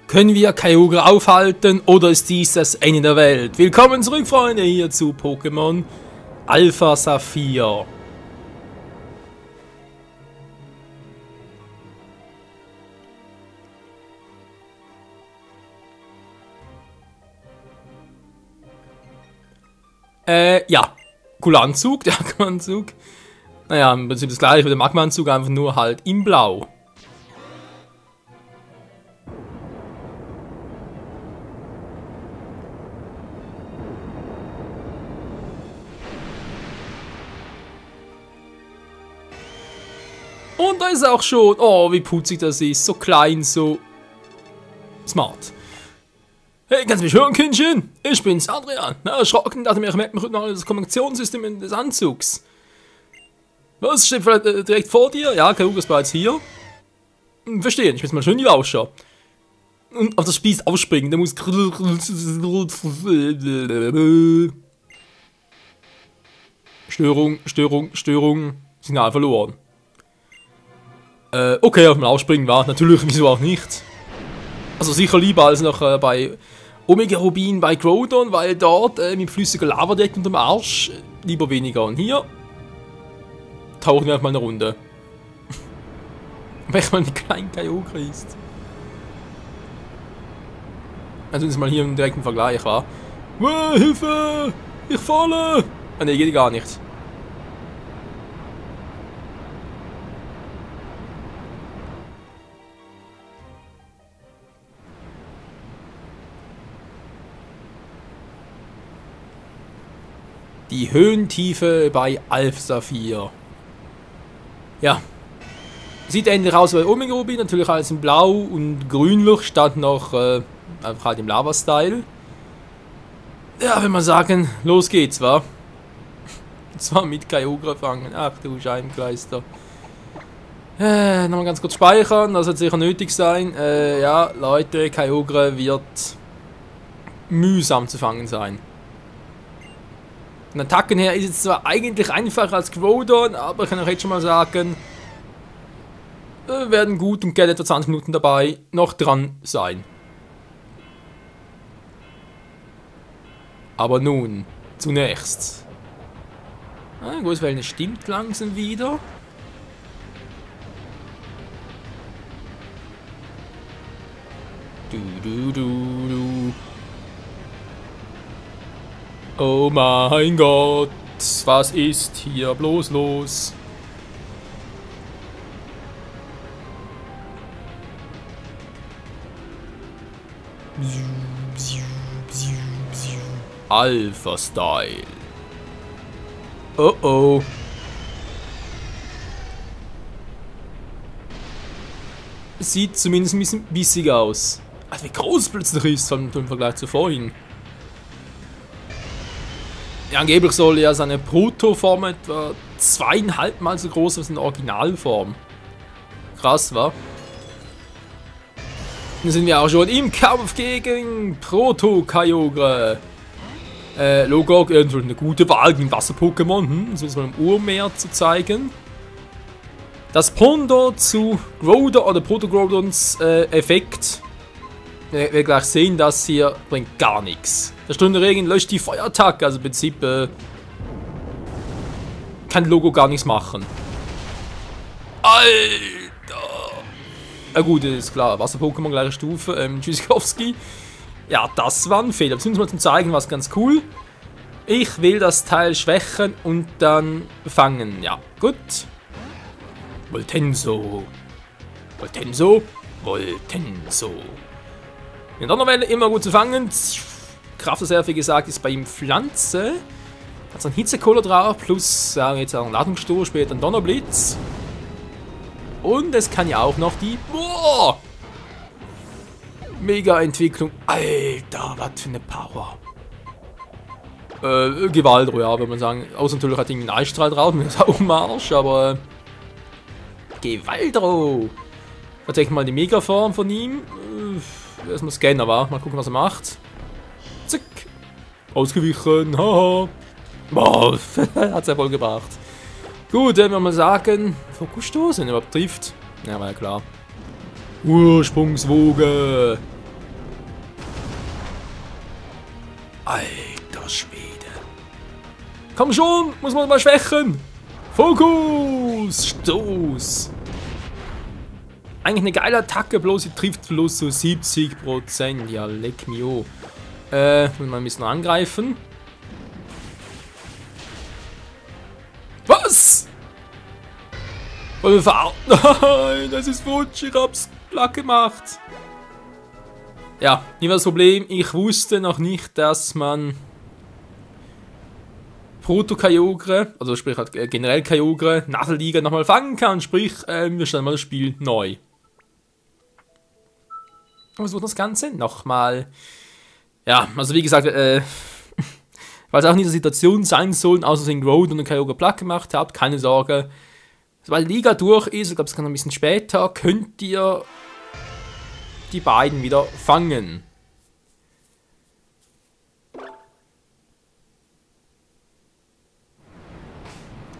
Können wir Kyogre aufhalten oder ist dies das Ende der Welt? Willkommen zurück, Freunde, hier zu Pokémon Alpha Saphir. Ja. Cooler Anzug, der Magma-Anzug. Naja, im Prinzip das gleiche wie der Magma-Anzug, einfach nur halt in Blau. Und da ist er auch schon. Oh, wie putzig das ist. So klein, so smart. Hey, kannst du mich hören, Kindchen? Ich bin's, Adrian. Na, erschrocken, dachte mir, ich merke mich noch das Kommunikationssystem des Anzugs. Was, steht vielleicht direkt vor dir? Ja, Kyogre ist bereits hier. Verstehen, ich will mal schön die ausschauen. Und auf das Spieß aufspringen, der muss... Störung. Signal verloren. Okay, auf dem Aufspringen war natürlich, wieso auch nicht. Also sicher lieber als noch bei Omega Rubin bei Groudon, weil dort mit flüssiger Lava direkt unterm Arsch lieber weniger. Und hier tauchen wir einfach mal eine Runde. Wenn man die kleinen Kyogre ist. Also uns mal hier im direkten Vergleich war. Hilfe! Ich falle! Ah ne, geht gar nicht. Die Höhentiefe bei Alpha Saphir. Ja. Sieht ähnlich aus wie bei Omega Rubin, natürlich alles in Blau und grünlich, statt noch einfach halt im Lava-Style. Ja, wenn man sagen, los geht's, wa? Und zwar mit Kyogre fangen. Ach du Scheibenkleister. Nochmal ganz kurz speichern, das wird sicher nötig sein. Ja, Leute, Kyogre wird mühsam zu fangen sein. Von Attacken her ist es zwar eigentlich einfacher als Groudon, aber ich kann auch jetzt schon mal sagen, wir werden gut und gerne etwa 20 Minuten dabei noch dran sein. Aber nun, zunächst. Großwelle stimmt langsam wieder. Du. Oh mein Gott, was ist hier bloß los? Alpha Style. Oh oh. Sieht zumindest ein bisschen bissig aus. Also wie groß es plötzlich ist im Vergleich zu vorhin. Ja, angeblich soll ja seine Protoform etwa 2,5 Mal so groß als in der Originalform. Krass, wa? Dann sind wir auch schon im Kampf gegen Proto-Kyogre. Logok, irgendwo eine gute Wahl gegen Wasser-Pokémon. Das ist mal im Urmeer zu zeigen. Das Pendant zu Groudon oder Proto-Groudons Effekt. Wir werden gleich sehen, das hier bringt gar nichts. Der Stundenregen löscht die Feuerattacke, also im Prinzip kann Logo gar nichts machen. Alter! Na gut, ist klar, Wasser-Pokémon gleiche Stufe, Tschüssikowski. Ja, das war ein Fehler. Beziehungsweise mal zum Zeigen, was ganz cool. Ich will das Teil schwächen und dann fangen. Ja, gut. Voltenso. In Donnerwelle immer gut zu fangen. Kraftreserve, wie gesagt, ist bei ihm Pflanze. Hat so einen Hitzekohler drauf, plus sagen jetzt einen Ladungsstoß, später ein Donnerblitz. Und es kann ja auch noch die... Boah! Mega-Entwicklung. Alter, was für eine Power. Gewaltruhe, ja, würde man sagen. Außer natürlich hat irgendwie einen Eisstrahl drauf, mir ist auch im Arsch, aber... Gewaltruhe. Tatsächlich mal die Megaform von ihm. Erstmal scannen, aber mal gucken, was er macht. Zack. Ausgewichen, haha. Boah, hat's ja voll gebracht. Gut, dann würde man sagen, Fokusstoß, wenn er überhaupt trifft. Ja, war ja klar. Ursprungswoge. Alter Schwede. Komm schon, muss man mal schwächen. Fokus, Stoß. Eigentlich eine geile Attacke, bloß sie trifft bloß so 70%. Ja, leck mich an. Muss mal ein bisschen angreifen. Was? Nein, das ist futsch, ich hab's platt gemacht. Ja, nie das Problem, ich wusste noch nicht, dass man Proto-Kyogre, also sprich halt generell Kyogre, nach der Liga nochmal fangen kann, sprich, wir stellen mal das Spiel neu. Und was wird das Ganze? Nochmal. Ja, also wie gesagt, weil es auch nicht eine Situation sein soll, außer dass ich Groudon und Kyogre platt gemacht habt, keine Sorge. Sobald die Liga durch ist, ich glaube, es kann ein bisschen später, könnt ihr die beiden wieder fangen.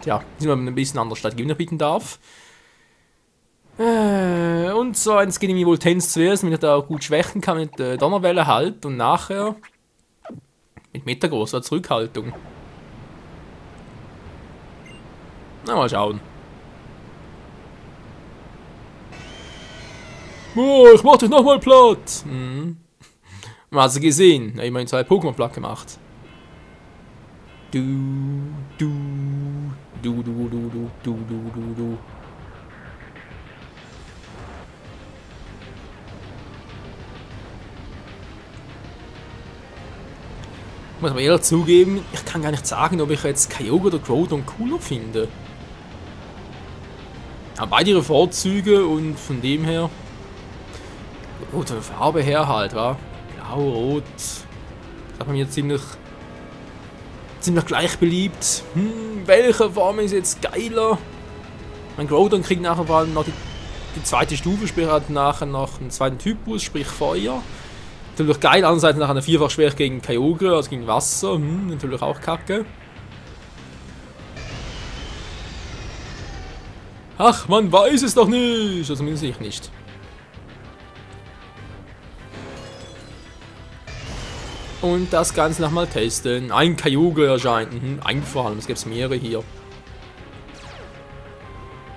Tja, sind wir ein bisschen an der Strategie, wenn ich bitten darf. Und so eins geht mir wohl Tense zuerst, damit ich da gut schwächen kann mit Donnerwelle halt und nachher mit Metagroßer Zurückhaltung. Na, mal schauen. Oh, ich mach dich nochmal platt! Mhm. Man hat sie gesehen, ja, immerhin 2 Pokémon platt gemacht. Du. Ich muss aber ehrlich zugeben, ich kann gar nicht sagen, ob ich jetzt Kyogre oder Groudon cooler finde. Aber beide ihre Vorzüge und von dem her. Gut, von der Farbe her halt, wa? Blau, Rot. Das hat mir ziemlich gleich beliebt. Welche Form ist jetzt geiler? Mein Groudon kriegt nachher vor allem noch die zweite Stufe, sprich hat nachher noch einen zweiten Typus, sprich Feuer. Natürlich geil, andererseits nach einer Vierfachschwäche gegen Kyogre, also gegen Wasser, natürlich auch kacke. Ach, man weiß es doch nicht, also zumindest ich nicht. Und das Ganze nochmal testen. Ein Kyogre erscheint, ein vor allem, es gibt mehrere hier.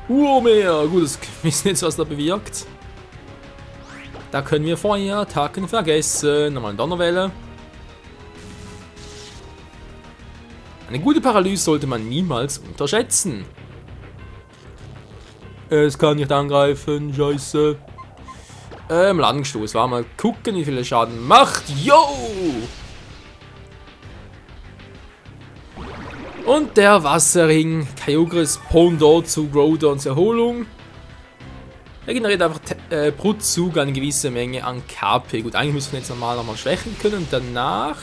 Mehr, gut, das wissen jetzt, was da bewirkt. Da können wir Feuerattacken vergessen. Nochmal eine Donnerwelle. Eine gute Paralyse sollte man niemals unterschätzen. Es kann nicht angreifen, scheiße. Ladenstoß, war mal gucken, wie viel Schaden macht. Yo! Und der Wasserring. Kyogres Pendant zu Groudons Erholung. Er generiert einfach pro Zug eine gewisse Menge an KP. Gut, eigentlich müssen wir jetzt nochmal schwächen können und danach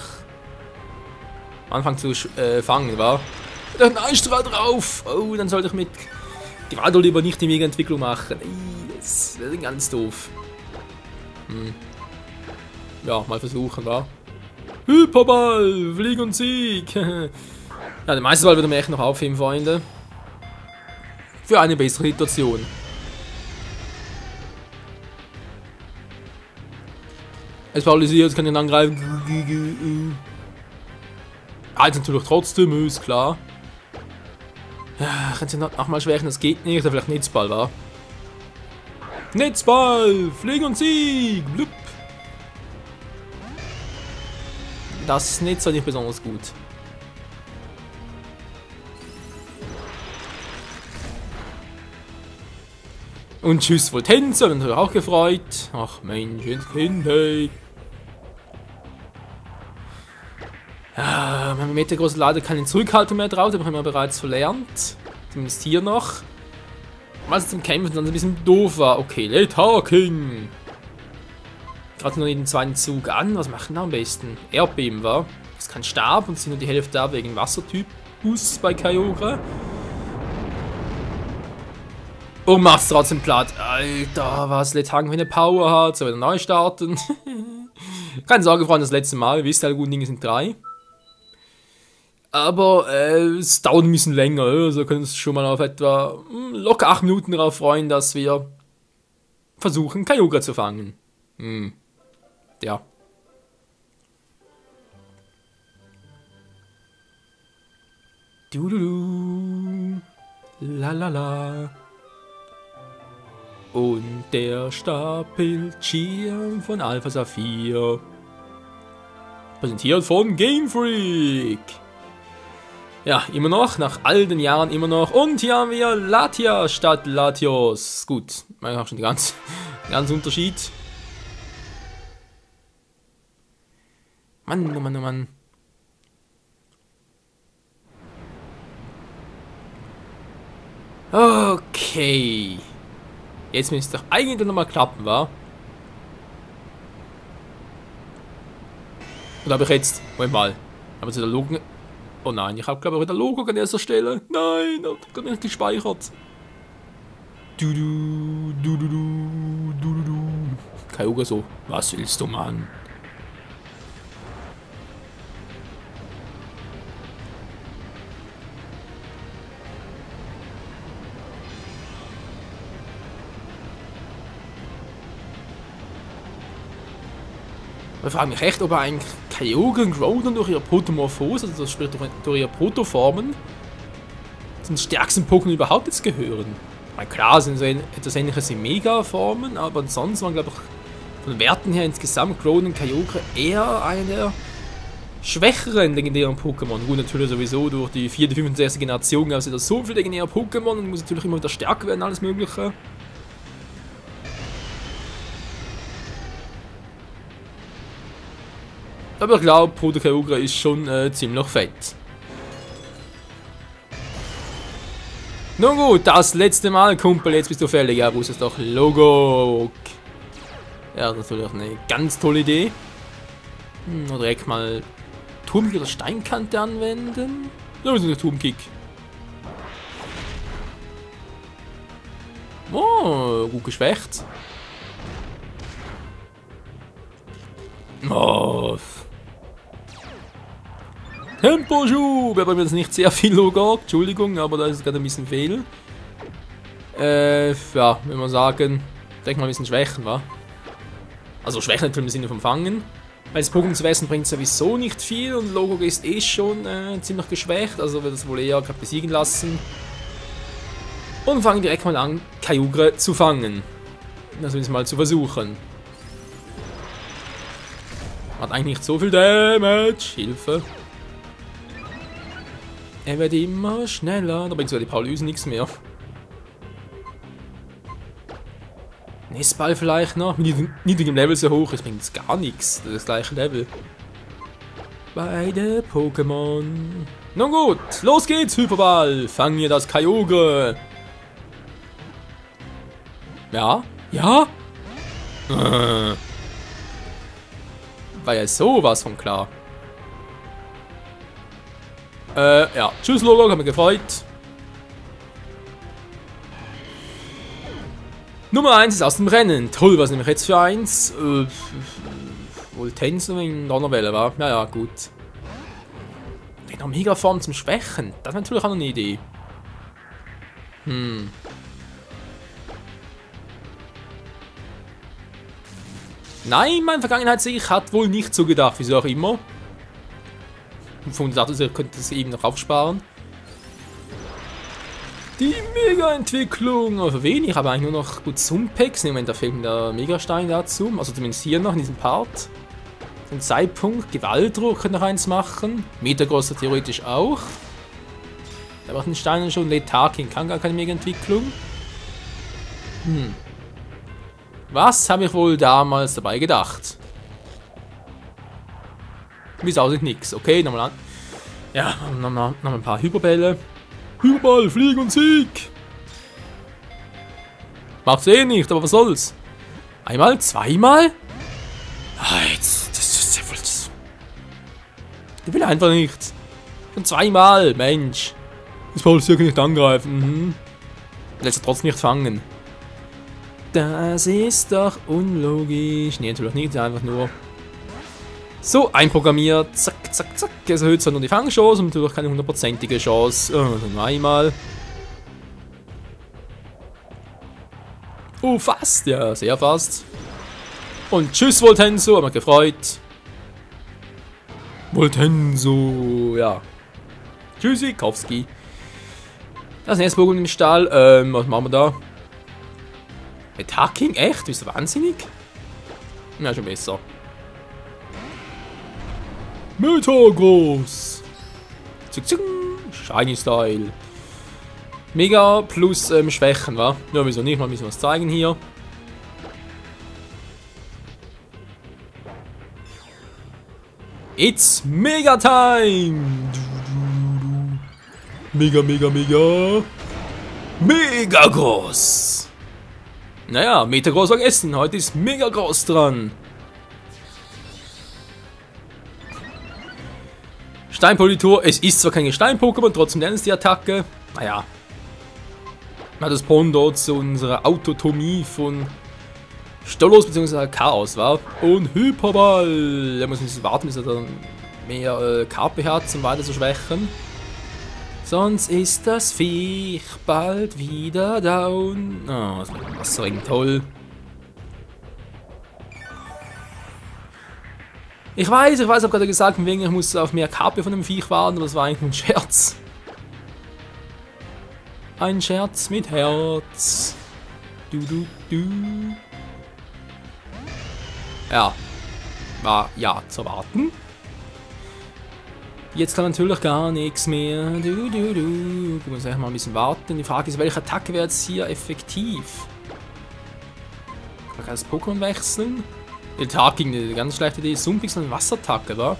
anfangen zu fangen, war. Da hat ein Einstrahl drauf. Oh, dann sollte ich mit Gewalt lieber nicht die Mega-Entwicklung machen. Das wäre ganz doof. Ja, mal versuchen, wa? Hyperball, Flieg und Sieg. Ja, den Meisterball würde mir echt noch aufheben, Freunde. Für eine bessere Situation. Es paralysiert, kann ihn angreifen. Halt natürlich trotzdem, ist klar. Ja, können sie nochmal schwächen, das geht nicht. Oder vielleicht Netzball, war. Netzball, Flieg und Sieg. Blub. Das Netz war nicht besonders gut. Und tschüss, Voltenza, bin natürlich auch gefreut. Ach, Menschenskind. Ja, mein Metagross leider keine Zurückhaltung mehr drauf, das habe ich mir bereits verlernt. Zumindest hier noch. Weil es zum Kämpfen dann ein bisschen doof war. Okay, Letarking. Gerade nur den zweiten Zug an. Was machen wir am besten? Erdbeben war. Das ist kein Stab und sind nur die Hälfte ab wegen Wassertypus bei Kyogre. Und macht's trotzdem platt. Alter, was Letarking für eine Power hat. So, wieder neu starten. Keine Sorge, Freunde, das letzte Mal. Ihr wisst, alle guten Dinge sind 3. Aber es dauert ein bisschen länger. Also können wir uns schon mal auf etwa locker 8 Minuten darauf freuen, dass wir versuchen, Kyogre zu fangen. Ja. Du, du, du. La la la. Und der Stapelschirm von Alpha Saphir. Präsentiert von Game Freak. Ja, immer noch, nach all den Jahren immer noch. Und hier haben wir Latia statt Latios. Gut, man hat schon den ganz Unterschied. Mann, oh Mann, oh Mann. Okay. Jetzt müsste es doch eigentlich nochmal klappen, wa? Oder habe ich jetzt... Moment mal. Aber zu der Logo... Oh nein, ich habe glaube ich wieder Logo an erster Stelle. Nein, das hat gar nicht gespeichert. Du du du du du du du. Kyogre so. Was willst du, Mann? Ich frage mich echt, ob eigentlich Kyogre und Groudon durch ihre Protomorphose, also das sprich durch ihre Protoformen, zum stärksten Pokémon überhaupt jetzt gehören. Na klar, sind so etwas ähnliches wie Mega-Formen, aber ansonsten waren, glaube ich, von Werten her insgesamt Groudon und Kyogre eher eine der schwächeren legendären Pokémon. Gut, natürlich sowieso durch die 4., 5. und 6. Generation gab es wieder so viele legendäre Pokémon und muss natürlich immer wieder stärker werden, alles Mögliche. Aber ich glaube, Proto Kyogre ist schon ziemlich fett. Nun gut, das letzte Mal, Kumpel, jetzt bist du fällig. Ja, wusstest doch, Logo. Ja, das ist natürlich eine ganz tolle Idee. Oder direkt mal Turmkick oder Steinkante anwenden. Ja, wir sind der Turmkick. Oh, gut geschwächt. Oh. Temposchub! Aber mir jetzt nicht sehr viel Logo, Entschuldigung, aber da ist gerade ein bisschen fehl. Ja, wenn man sagen, denke mal ein bisschen schwächen, wa? Also schwächen natürlich im Sinne vom Fangen. Weil das Pokémon zu essen bringt sowieso nicht viel und Logo ist eh schon ziemlich geschwächt, also wird das wohl eher gerade besiegen lassen. Und fangen direkt mal an, Kyogre zu fangen. Das will ich mal zu versuchen. Hat eigentlich nicht so viel Damage. Hilfe. Er wird immer schneller. Da bringt sogar die Paralyse nichts mehr. Nestball vielleicht noch. Mit niedrigem Level so hoch. Das bringt gar nichts. Das ist das gleiche Level. Beide Pokémon. Nun gut. Los geht's, Hyperball. Fangen wir das Kyogre. Ja? Ja? War ja sowas von klar. Ja. Tschüss, Logo, hat mich gefreut. Nummer 1 ist aus dem Rennen. Toll, was nehme ich jetzt für eins? Wohl Tänzer in Donnerwelle, war? Ja, ja, gut. Noch Megaform zum Schwächen. Das wäre natürlich auch noch eine Idee. Nein, mein Vergangenheits-Ich hat wohl nicht so gedacht, wieso auch immer. Von der Seite könnte es eben noch aufsparen. Die Mega-Entwicklung. Für wen? Ich habe eigentlich nur noch gut Sumpex. Im Moment, da fehlt mir der Megastein dazu. Also zumindest hier noch in diesem Part. Zum Zeitpunkt. Gewaltdruck könnte noch eins machen. Metagross theoretisch auch. Da macht den Stein schon. Letarkin kann gar keine Mega-Entwicklung. Was habe ich wohl damals dabei gedacht? Wie es aussieht, nix. Okay, nochmal an. Ja, nochmal ein paar Hyperbälle. Hyperball, Flieg und Sieg! Macht's eh nicht, aber was soll's? Einmal, zweimal? Ah, jetzt, das ist ja voll. Ich will einfach nicht. Schon zweimal, Mensch. Das Ball kann nicht angreifen. Lässt er trotzdem nicht fangen. Das ist doch unlogisch. Nee, natürlich nicht, einfach nur so einprogrammiert. Zack, zack, zack. Es erhöht zwar nur die Fangchance und natürlich keine 100%ige Chance. Nur einmal. Oh, fast. Ja, sehr fast. Und tschüss, Voltenso. Hat mich gefreut. Voltenso, ja. Tschüssikowski. Das nächste Pokémon im Stall. Was machen wir da? Attacking? Echt? Bist du wahnsinnig? Ja, schon besser. Metagross. Shiny Style. Mega plus Schwächen, wa? Ja, wieso nicht? Mal ein bisschen was zeigen hier. It's Mega Time! Mega, mega, mega. Mega groß! Naja, Metagross vergessen. Heute ist Mega groß dran. Steinpolitur. Es ist zwar kein Gestein-Pokémon, trotzdem lernen es die Attacke. Naja. Das Pendant zu unserer Autotomie von Stolos bzw. Chaos war. Und Hyperball. Da muss man ein bisschen warten, bis er dann mehr KP hat, um weiter zu schwächen. Sonst ist das Viech bald wieder down. Oh, das mit dem Wasserring, toll. Ich weiß, hab gerade gesagt, ich muss auf mehr KP von dem Viech warten, aber das war eigentlich ein Scherz. Ein Scherz mit Herz. Du, du, du. Ja. War ja zu erwarten. Jetzt kann natürlich gar nichts mehr. Du, du, du. Ich muss echt mal ein bisschen warten. Die Frage ist, welche Attacke wäre jetzt hier effektiv? Kann ich das Pokémon wechseln? Die Attacke gegen eine ganz schlechte Idee. Sumpix und Wasserattacke, wa?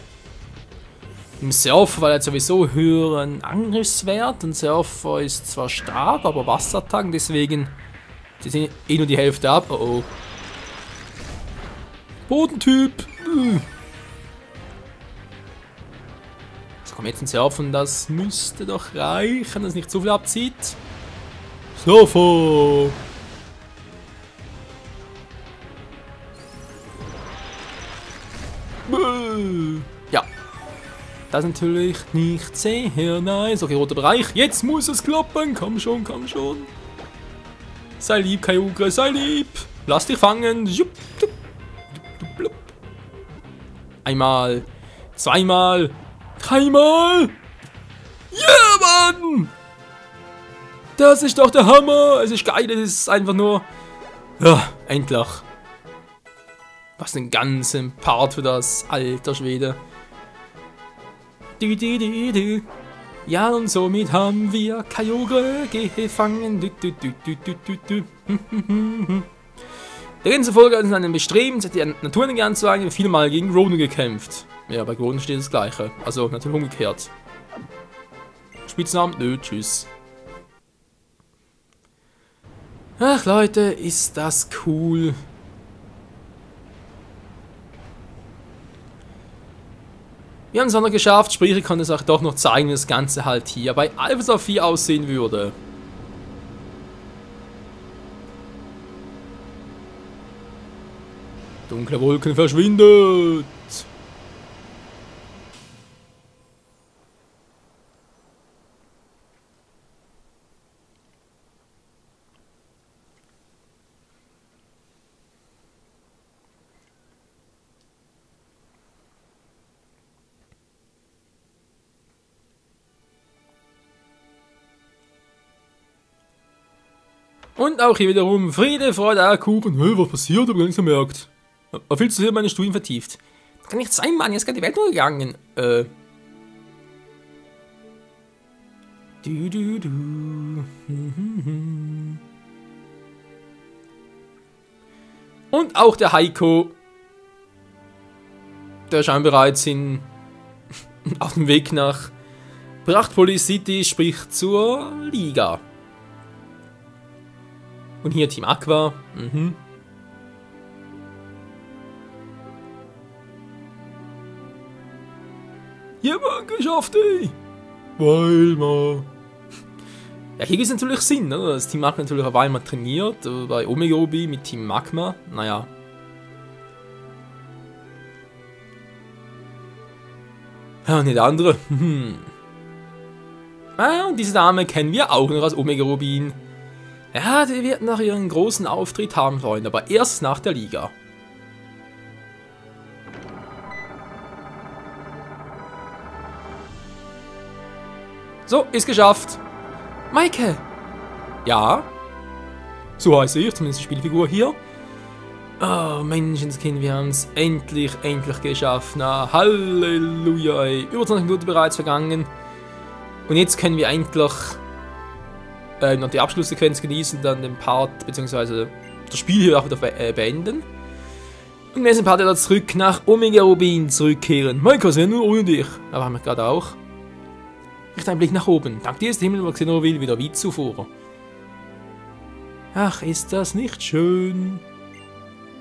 Im Surfer war jetzt sowieso höheren Angriffswert. Und Surfer ist zwar stark, aber Wasserattacken, deswegen die sind eh nur die Hälfte ab. Oh oh. Bodentyp. So, komm jetzt ein Surfer und das müsste doch reichen, dass nicht zu viel abzieht. Surfer. Ja. Das ist natürlich nicht sehr nice. Okay, roter Bereich. Jetzt muss es klappen. Komm schon, komm schon. Sei lieb, Kyogre, sei lieb. Lass dich fangen. Einmal. Zweimal. Dreimal. Ja, Mann. Das ist doch der Hammer. Es ist geil. Es ist einfach nur... Ja, endlich. Was einen ganzen Part für das, alter Schwede. Du, du, du, du. Ja, und somit haben wir Kyogre gefangen. Du, du, du, du, du, du, du. Der ganze Folge hat in seinem Bestreben, die Naturenergie anzueigen, vielmal gegen Groudon gekämpft. Ja, bei Groudon steht das Gleiche. Also natürlich umgekehrt. Spitznamen? Nö, tschüss. Ach Leute, ist das cool. Wir haben es auch noch geschafft, sprich ich konnte es auch doch noch zeigen, wie das Ganze halt hier bei Alpha 4 aussehen würde. Dunkle Wolken verschwindet. Und auch hier wiederum Friede, Freude, Eierkuchen. Hey, was passiert? Ich hab gar nichts gemerkt. Aber viel zu sehr meine Studien vertieft. Das kann nicht sein, Mann. Jetzt ist gerade die Welt untergegangen. Du, du, du. Und auch der Heiko. Der scheint bereits auf dem Weg nach Prachtpolis City, sprich zur Liga. Und hier Team Aqua. Jemand geschafft, ey! Weil man. Ja, hier gibt es natürlich Sinn, ne? Das Team Aqua natürlich auf einmal trainiert, bei Omega Ruby mit Team Magma. Naja. Ja, und die andere. Ah, und diese Dame kennen wir auch noch als Omega Rubin. Ja, die wird noch ihren großen Auftritt haben, Freunde, aber erst nach der Liga. So, ist geschafft. Maike! Ja? So heiße ich, zumindest die Spielfigur hier. Oh, Menschenskind, wir haben es endlich geschafft. Na, Halleluja, ey. Über 20 Minuten bereits vergangen. Und jetzt können wir eigentlich noch die Abschlusssequenz genießen, dann den Part, beziehungsweise das Spiel hier auch wieder beenden. Und im nächsten Part wieder zurück nach Omega Rubin zurückkehren. Maike, was wäre nur ohne dich? Aber haben wir gerade auch. Richte einen Blick nach oben. Dank dir ist der Himmel über Xenoroville wieder wie zuvor. Ach, ist das nicht schön?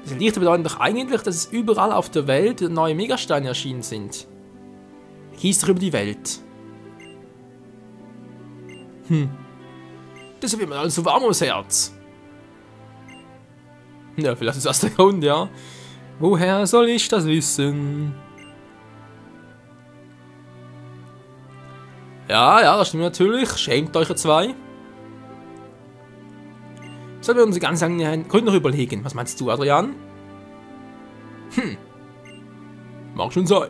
Diese Lichter bedeuten doch eigentlich, dass es überall auf der Welt neue Megasteine erschienen sind. Gieß doch über die Welt. Deshalb wird man alles so warm ums Herz. Ja, vielleicht ist das der Grund, ja. Woher soll ich das wissen? Ja, das stimmt natürlich. Schämt euch zwei. Sollen wir uns ganz lange Gründe noch überlegen? Was meinst du, Adrian? Mag schon sein.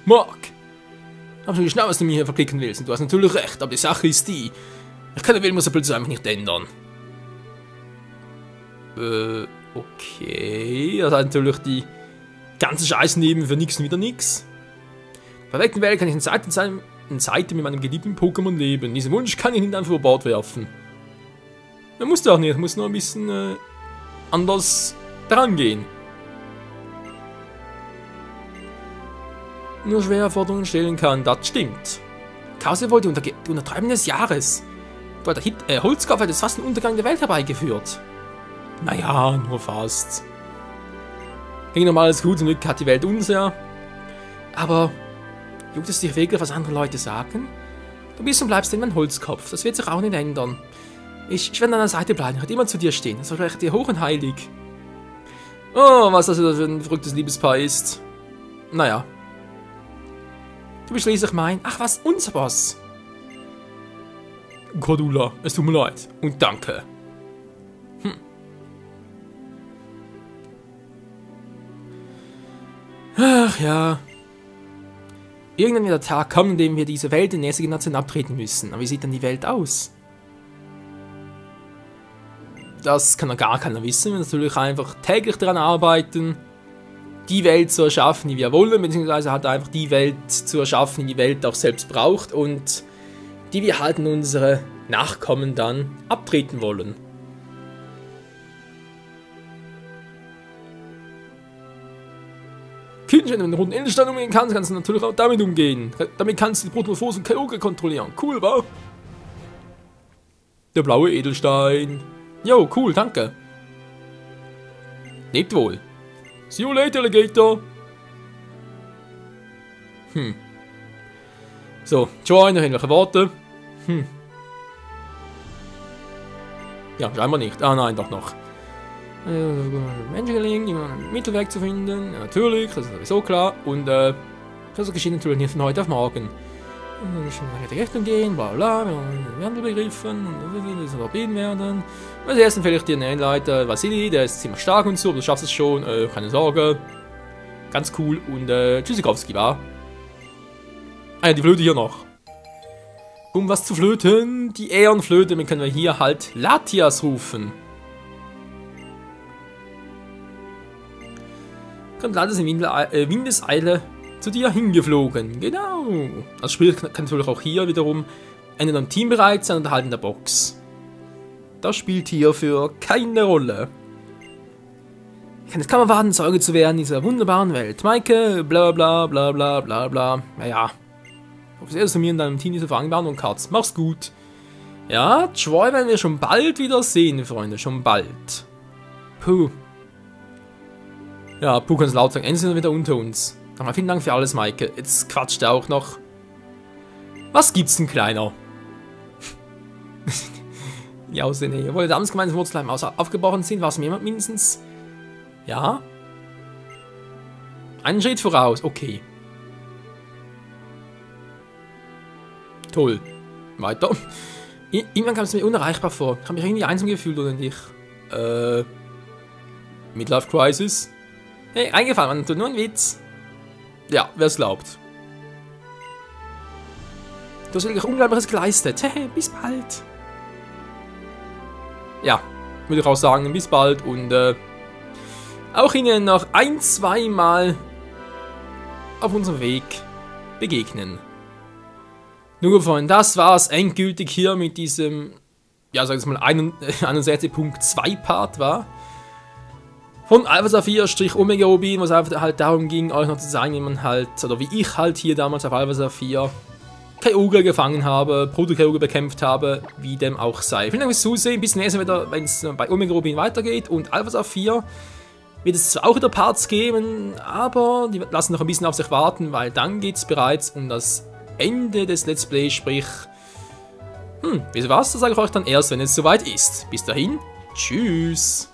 Mag. Hab schon genau, was du mir hier verklicken willst. Und du hast natürlich recht, aber die Sache ist die. Ich kann den Willen so plötzlich einfach nicht ändern. Okay. Das heißt natürlich die ganze Scheiße nehmen für nichts und wieder nichts. Bei der Welt kann ich in Seite mit meinem geliebten Pokémon leben. Diesen Wunsch kann ich nicht einfach über Bord werfen. Man muss auch nicht, muss nur ein bisschen anders dran gehen. Nur schwer Forderungen stellen kann, das stimmt. Chaos wollte die Untertreibung des Jahres. Weil der Holzkopf hat jetzt fast den Untergang der Welt herbeigeführt. Naja, nur fast. Ging nochmal alles gut, zum Glück hat die Welt uns ja. Aber juckt es dich wirklich, was andere Leute sagen? Du bist und bleibst immer ein Holzkopf, das wird sich auch nicht ändern. Ich werde an deiner Seite bleiben, ich werde immer zu dir stehen, das verspreche dir hoch und heilig. Oh, was das wieder für ein verrücktes Liebespaar ist. Naja. Du bist schließlich mein... Ach was, unser Boss. Cordula, es tut mir leid. Und danke. Ach ja. Irgendwann wird der Tag kommen, in dem wir diese Welt in der nächsten Generation abtreten müssen. Aber wie sieht dann die Welt aus? Das kann noch gar keiner wissen. Wir müssen natürlich einfach täglich daran arbeiten, die Welt zu erschaffen, die wir wollen, beziehungsweise halt einfach die Welt zu erschaffen, die die Welt auch selbst braucht und die wir halt in unsere Nachkommen dann abtreten wollen. Kind, wenn du mit einem roten Edelstein umgehen kannst, kannst du natürlich auch damit umgehen. Damit kannst du die Protomorphose und Kyogre kontrollieren. Cool, wa? Der blaue Edelstein. Jo, cool, danke. Lebt wohl. See you later, Alligator. So, Joy, noch irgendwelche Worte. Ja, scheinbar nicht. Ah nein, doch noch. Menschen gelingt, einen Mittelweg zu finden. Ja, natürlich, das ist sowieso klar. Und das geschieht natürlich nicht von heute auf morgen. Wir müssen in die Richtung gehen, bla bla, wir haben die Wandel begriffen und das verbieten werden. Als erstes vielleicht dir einen Einleiter, Vasili, der ist ziemlich stark und so, aber du schaffst es schon, keine Sorge. Ganz cool und Tschüssikowski, war. Ah ja, die Flöte hier noch. Um was zu flöten, die Äonflöte, dann können wir hier halt Latias rufen. Kommt Latias in Windeseile zu dir hingeflogen. Genau. Das Spiel kann natürlich auch hier wiederum entweder im Team bereit sein oder halt in der Box. Das spielt hierfür keine Rolle. Jetzt kann man warten, Zeuge zu werden in dieser wunderbaren Welt. Maike, bla bla bla bla bla bla. Naja. Auf sehr zu mir in deinem Team diese Vereinbarung, Katz. Mach's gut. Ja, Troy werden wir schon bald wieder sehen, Freunde. Schon bald. Puh. Ja, Puh kann es laut sagen. Endlich sind wir wieder unter uns. Aber vielen Dank für alles, Maike. Jetzt quatscht er auch noch. Was gibt's denn, Kleiner? Ja, aussehen hier. Obwohl damals gemeint, Wurzelheim aufgebrochen sind, war es mir jemand mindestens. Ja. Einen Schritt voraus. Okay. Toll. Weiter. Irgendwann kam es mir unerreichbar vor. Ich habe mich irgendwie einsam gefühlt, oder nicht? Midlife Crisis. Hey, eingefallen, man tut nur einen Witz. Ja, wer es glaubt. Du hast wirklich Unglaubliches geleistet. Hey, bis bald. Ja, würde ich auch sagen, bis bald und auch Ihnen noch ein-, zweimal auf unserem Weg begegnen. Nun, Freunde, das war's endgültig hier mit diesem, ja, sag ich mal, 61.2 Part war. Von Alpha Saphir Omega Rubin, wo es einfach halt darum ging, euch noch zu sagen, wie man halt, oder wie ich halt hier damals auf Alpha Saphir Kyogre gefangen habe, Proto-Kyogre bekämpft habe, wie dem auch sei. Vielen Dank fürs Zusehen, bis nächstes Mal wieder, wenn es bei Omega Rubin weitergeht und Alpha Saphir wird es zwar auch wieder Parts geben, aber die lassen noch ein bisschen auf sich warten, weil dann geht es bereits um das Ende des Let's Play, sprich, wieso was? Das sage ich euch dann erst, wenn es soweit ist. Bis dahin, tschüss!